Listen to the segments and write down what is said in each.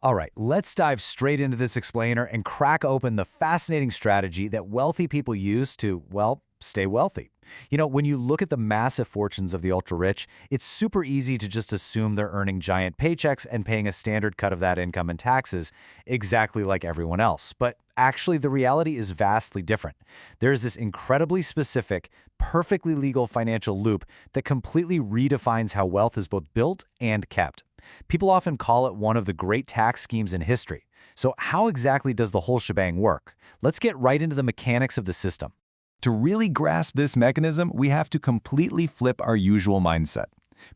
All right, let's dive straight into this explainer and crack open the fascinating strategy that wealthy people use to, well, stay wealthy. When you look at the massive fortunes of the ultra-rich, it's super easy to just assume they're earning giant paychecks and paying a standard cut of that income in taxes, exactly like everyone else. But actually, the reality is vastly different. There's this incredibly specific, perfectly legal financial loop that completely redefines how wealth is both built and kept. People often call it one of the great tax schemes in history. So how exactly does the whole shebang work? Let's get right into the mechanics of the system. To really grasp this mechanism, we have to completely flip our usual mindset.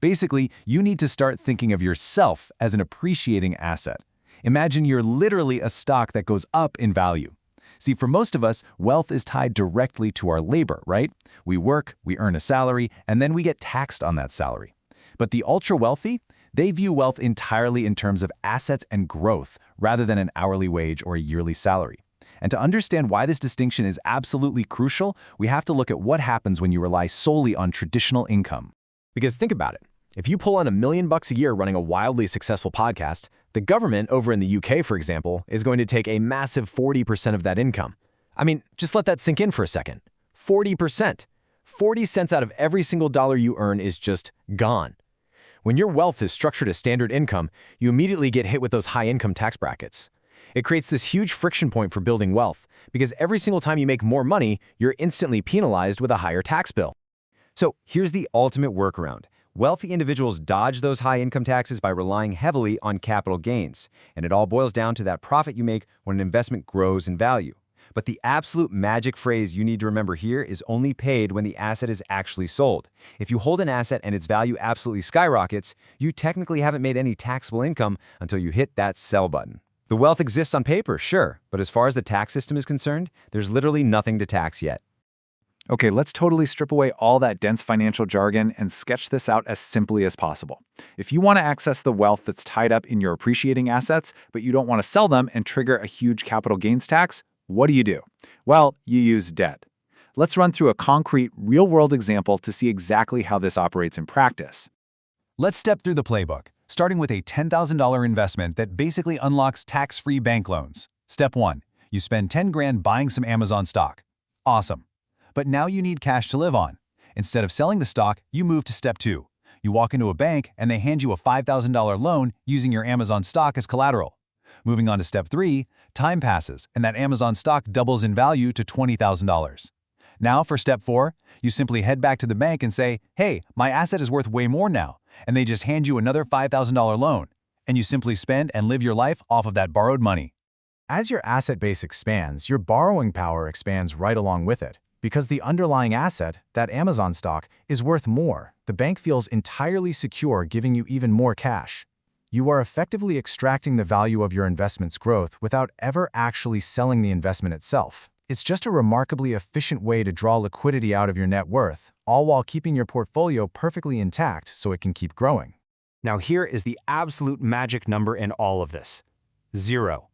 Basically, you need to start thinking of yourself as an appreciating asset. Imagine you're literally a stock that goes up in value. See, for most of us, wealth is tied directly to our labor, right? We work, we earn a salary, and then we get taxed on that salary. But the ultra-wealthy, they view wealth entirely in terms of assets and growth, rather than an hourly wage or a yearly salary. And to understand why this distinction is absolutely crucial, we have to look at what happens when you rely solely on traditional income. Because think about it. If you pull on $1 million a year running a wildly successful podcast, the government over in the UK, for example, is going to take a massive 40% of that income. I mean, just let that sink in for a second. 40%. 40 cents out of every single dollar you earn is just gone. When your wealth is structured as standard income, you immediately get hit with those high income tax brackets. It creates this huge friction point for building wealth, because every single time you make more money, you're instantly penalized with a higher tax bill. So here's the ultimate workaround. Wealthy individuals dodge those high income taxes by relying heavily on capital gains, and it all boils down to that profit you make when an investment grows in value. But the absolute magic phrase you need to remember here is only paid when the asset is actually sold. If you hold an asset and its value absolutely skyrockets, you technically haven't made any taxable income until you hit that sell button. The wealth exists on paper, sure, but as far as the tax system is concerned, there's literally nothing to tax yet. Okay, let's totally strip away all that dense financial jargon and sketch this out as simply as possible. If you want to access the wealth that's tied up in your appreciating assets, but you don't want to sell them and trigger a huge capital gains tax, what do? Well, you use debt. Let's run through a concrete, real-world example to see exactly how this operates in practice. Let's step through the playbook, starting with a $10,000 investment that basically unlocks tax-free bank loans. Step 1. You spend 10 grand buying some Amazon stock. Awesome. But now you need cash to live on. Instead of selling the stock, you move to step 2. You walk into a bank and they hand you a $5,000 loan using your Amazon stock as collateral. Moving on to step 3, time passes and that Amazon stock doubles in value to $20,000. Now for step 4, you simply head back to the bank and say, hey, my asset is worth way more now, and they just hand you another $5,000 loan, and you simply spend and live your life off of that borrowed money. As your asset base expands, your borrowing power expands right along with it. Because the underlying asset, that Amazon stock, is worth more, the bank feels entirely secure giving you even more cash. You are effectively extracting the value of your investment's growth without ever actually selling the investment itself. It's just a remarkably efficient way to draw liquidity out of your net worth, all while keeping your portfolio perfectly intact so it can keep growing. Now here is the absolute magic number in all of this. 0.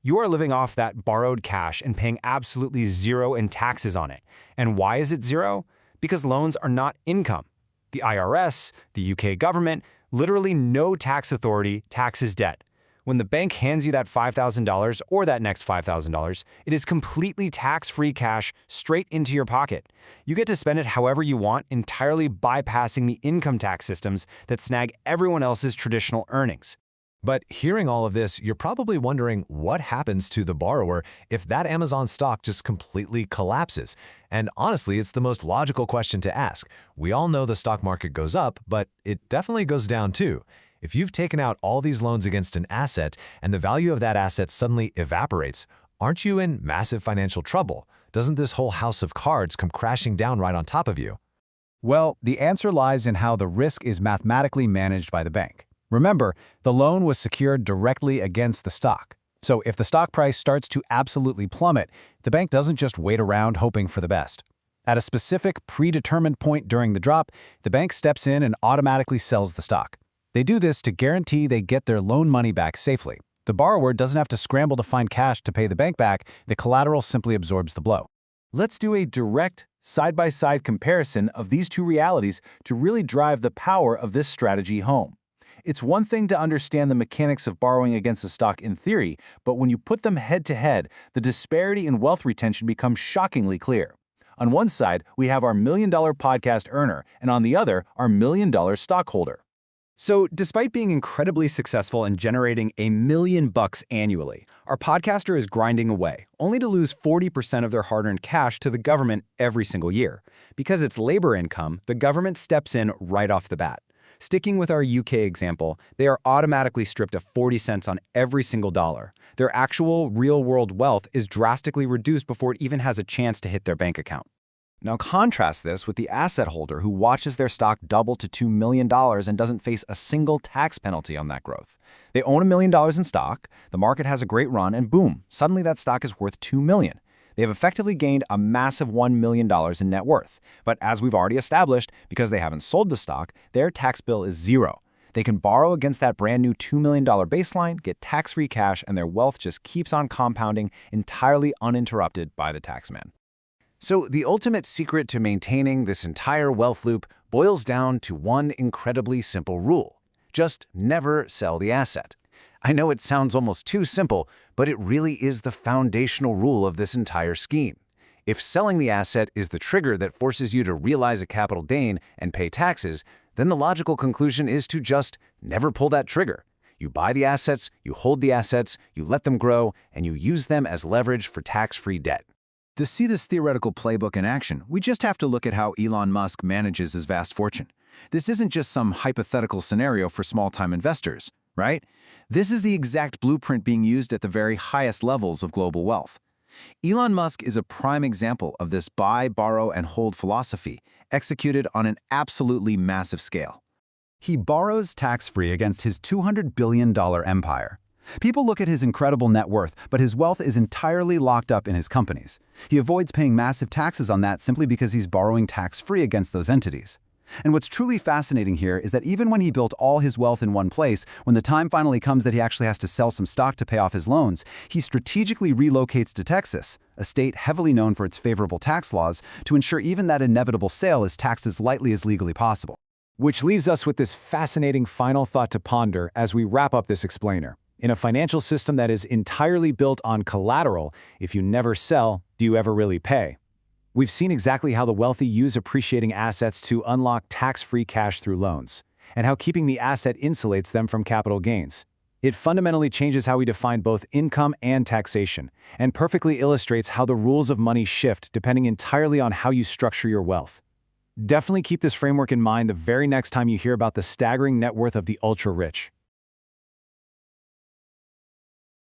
You are living off that borrowed cash and paying absolutely 0 in taxes on it. And why is it 0? Because loans are not income. The IRS, the UK government, literally no tax authority taxes debt. When the bank hands you that $5,000 or that next $5,000, it is completely tax-free cash straight into your pocket. You get to spend it however you want, entirely bypassing the income tax systems that snag everyone else's traditional earnings. But hearing all of this, you're probably wondering what happens to the borrower if that Amazon stock just completely collapses. And honestly, it's the most logical question to ask. We all know the stock market goes up, but it definitely goes down too. If you've taken out all these loans against an asset and the value of that asset suddenly evaporates, aren't you in massive financial trouble? Doesn't this whole house of cards come crashing down right on top of you? Well, the answer lies in how the risk is mathematically managed by the bank. Remember, the loan was secured directly against the stock. So if the stock price starts to absolutely plummet, the bank doesn't just wait around hoping for the best. At a specific, predetermined point during the drop, the bank steps in and automatically sells the stock. They do this to guarantee they get their loan money back safely. The borrower doesn't have to scramble to find cash to pay the bank back, the collateral simply absorbs the blow. Let's do a direct, side-by-side comparison of these two realities to really drive the power of this strategy home. It's one thing to understand the mechanics of borrowing against a stock in theory, but when you put them head to head, the disparity in wealth retention becomes shockingly clear. On one side, we have our $1 million podcast earner, and on the other, our $1 million stockholder. So, despite being incredibly successful and generating $1 million annually, our podcaster is grinding away, only to lose 40% of their hard-earned cash to the government every single year. Because it's labor income, the government steps in right off the bat. Sticking with our UK example, they are automatically stripped of 40 cents on every single dollar. Their actual, real-world wealth is drastically reduced before it even has a chance to hit their bank account. Now contrast this with the asset holder who watches their stock double to $2 million and doesn't face a single tax penalty on that growth. They own $1 million in stock, the market has a great run, and boom, suddenly that stock is worth $2 million. They have effectively gained a massive $1 million in net worth. But as we've already established, because they haven't sold the stock, their tax bill is zero. They can borrow against that brand new $2 million baseline, get tax-free cash, and their wealth just keeps on compounding entirely uninterrupted by the taxman. So the ultimate secret to maintaining this entire wealth loop boils down to one incredibly simple rule. Just never sell the asset. I know it sounds almost too simple, but it really is the foundational rule of this entire scheme. If selling the asset is the trigger that forces you to realize a capital gain and pay taxes, then the logical conclusion is to just never pull that trigger. You buy the assets, you hold the assets, you let them grow, and you use them as leverage for tax-free debt. To see this theoretical playbook in action, we just have to look at how Elon Musk manages his vast fortune. This isn't just some hypothetical scenario for small-time investors, right? This is the exact blueprint being used at the very highest levels of global wealth. Elon Musk is a prime example of this buy, borrow, and hold philosophy, executed on an absolutely massive scale. He borrows tax-free against his $200 billion empire. People look at his incredible net worth, but his wealth is entirely locked up in his companies. He avoids paying massive taxes on that simply because he's borrowing tax-free against those entities. And what's truly fascinating here is that even when he built all his wealth in one place, when the time finally comes that he actually has to sell some stock to pay off his loans, he strategically relocates to Texas, a state heavily known for its favorable tax laws, to ensure even that inevitable sale is taxed as lightly as legally possible. Which leaves us with this fascinating final thought to ponder as we wrap up this explainer. In a financial system that is entirely built on collateral, if you never sell, do you ever really pay? We've seen exactly how the wealthy use appreciating assets to unlock tax-free cash through loans, and how keeping the asset insulates them from capital gains. It fundamentally changes how we define both income and taxation, and perfectly illustrates how the rules of money shift depending entirely on how you structure your wealth. Definitely keep this framework in mind the very next time you hear about the staggering net worth of the ultra-rich.